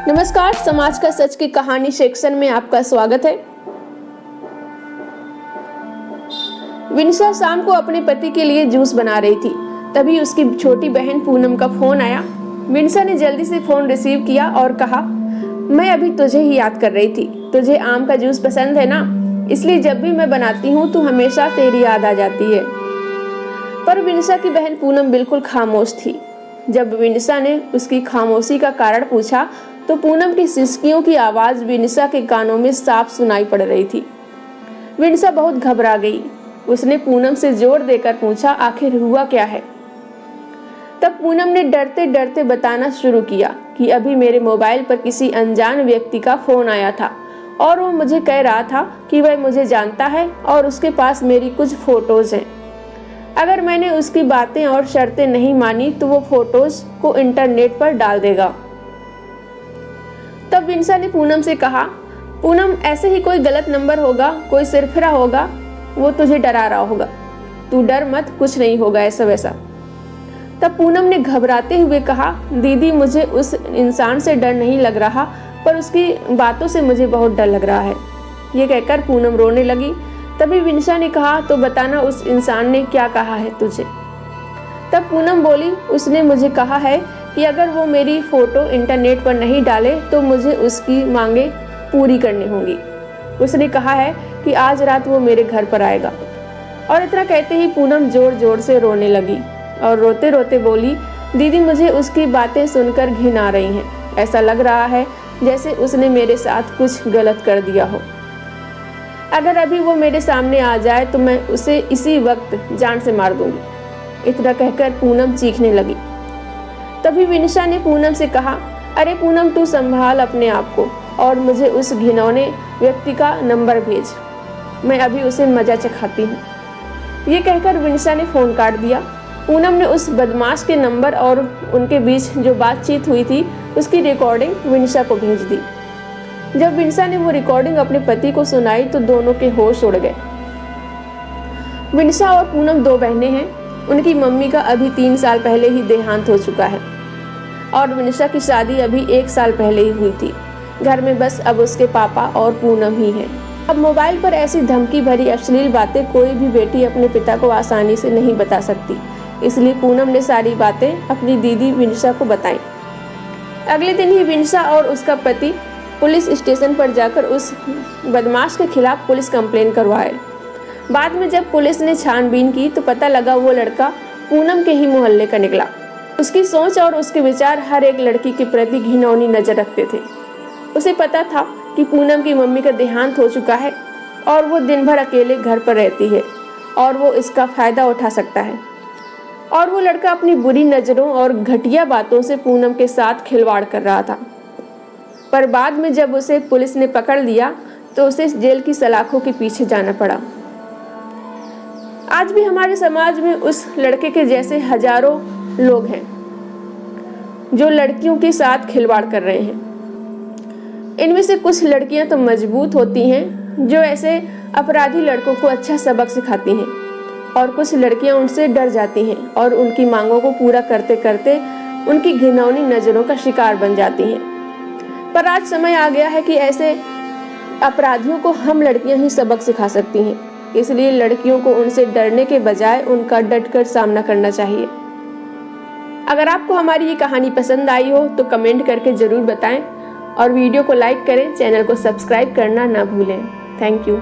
नमस्कार, समाज का सच की कहानी सेक्शन में आपका स्वागत है। विनिशा शाम को अपने पति के लिए जूस बना रही थी, तभी उसकी छोटी बहन पूनम का फोन आया। विनिशा ने जल्दी से फोन रिसीव किया और कहा, मैं अभी तुझे ही याद कर रही थी। तुझे आम का जूस पसंद है ना, इसलिए जब भी मैं बनाती हूँ तो हमेशा तेरी याद आ जाती है। पर विनिशा की बहन पूनम बिल्कुल खामोश थी। जब विनिशा ने उसकी खामोशी का कारण पूछा तो पूनम की सिसकियों की आवाज विनिशा के कानों में साफ सुनाई पड़ रही थी। विनिशा बहुत घबरा गई। उसने पूनम से जोर देकर पूछा, आखिर हुआ क्या है? तब पूनम ने डरते डरते बताना शुरू किया कि अभी मेरे मोबाइल पर किसी अनजान व्यक्ति का फोन आया था और वो मुझे कह रहा था कि वह मुझे जानता है और उसके पास मेरी कुछ फोटोज हैं। अगर मैंने उसकी बातें और शर्तें नहीं मानी तो वो फोटोज को इंटरनेट पर डाल देगा। तब विनिशा ने पूनम से कहा, पूनम, ऐसे ही कोई गलत नंबर होगा, कोई सिरफिरा होगा, वो तुझे डरा रहा होगा। तू डर मत, कुछ नहीं होगा ऐसा वैसा। तब पूनम ने घबराते हुए कहा, दीदी, मुझे उस इंसान से डर नहीं लग रहा, पर उसकी बातों से मुझे बहुत डर लग रहा है। ये कहकर पूनम रोने लगी। तभी विनिशा ने कहा, तो बताना उस इंसान ने क्या कहा है तुझे? तब पूनम बोली, उसने मुझे कहा है कि अगर वो मेरी फोटो इंटरनेट पर नहीं डाले तो मुझे उसकी मांगे पूरी करनी होंगी। उसने कहा है कि आज रात वो मेरे घर पर आएगा। और इतना कहते ही पूनम जोर जोर से रोने लगी और रोते रोते बोली, दीदी, मुझे उसकी बातें सुनकर घिन आ रही हैं। ऐसा लग रहा है जैसे उसने मेरे साथ कुछ गलत कर दिया हो। अगर अभी वो मेरे सामने आ जाए तो मैं उसे इसी वक्त जान से मार दूंगी। इतना कहकर पूनम चीखने लगी। तभी विनिशा ने पूनम से कहा, अरे पूनम, तू संभाल अपने आप को और मुझे उस घिनौने व्यक्ति का नंबर भेज। मैं अभी उसे मजा चखाती हूँ। ये कहकर विनिशा ने फोन काट दिया। पूनम ने उस बदमाश के नंबर और उनके बीच जो बातचीत हुई थी उसकी रिकॉर्डिंग विनिशा को भेज दी। जब विनिशा ने वो रिकॉर्डिंग अपने पति को सुनाई तो दोनों के होश उड़ गए। विनिशा और पूनम दो बहनें हैं। उनकी मम्मी का अभी 3 साल पहले ही देहांत हो चुका है और विनिशा की शादी अभी 1 साल पहले ही हुई थी। घर में बस अब उसके पापा और पूनम ही हैं। अब मोबाइल पर ऐसी धमकी भरी अश्लील बातें कोई भी बेटी अपने पिता को आसानी से नहीं बता सकती, इसलिए पूनम ने सारी बातें अपनी दीदी विनिशा को बताई। अगले दिन ही विनिशा और उसका पति पुलिस स्टेशन पर जाकर उस बदमाश के खिलाफ पुलिस कंप्लेन करवाए। बाद में जब पुलिस ने छानबीन की तो पता लगा वो लड़का पूनम के ही मोहल्ले का निकला। उसकी सोच और उसके विचार हर एक लड़की के प्रति घिनौनी नजर रखते थे। उसे पता था कि पूनम की मम्मी का देहांत हो चुका है और वो दिन भर अकेले घर पर रहती है और वो इसका फायदा उठा सकता है। और वो लड़का अपनी बुरी नज़रों और घटिया बातों से पूनम के साथ खिलवाड़ कर रहा था। पर बाद में जब उसे पुलिस ने पकड़ लिया तो उसे जेल की सलाखों के पीछे जाना पड़ा। आज भी हमारे समाज में उस लड़के के जैसे हजारों लोग हैं जो लड़कियों के साथ खिलवाड़ कर रहे हैं। इनमें से कुछ लड़कियां तो मजबूत होती हैं जो ऐसे अपराधी लड़कों को अच्छा सबक सिखाती हैं और कुछ लड़कियां उनसे डर जाती हैं और उनकी मांगों को पूरा करते करते उनकी घिनौनी नज़रों का शिकार बन जाती हैं। पर आज समय आ गया है कि ऐसे अपराधियों को हम लड़कियां ही सबक सिखा सकती हैं, इसलिए लड़कियों को उनसे डरने के बजाय उनका डटकर सामना करना चाहिए। अगर आपको हमारी ये कहानी पसंद आई हो तो कमेंट करके ज़रूर बताएं और वीडियो को लाइक करें, चैनल को सब्सक्राइब करना ना भूलें। Thank you.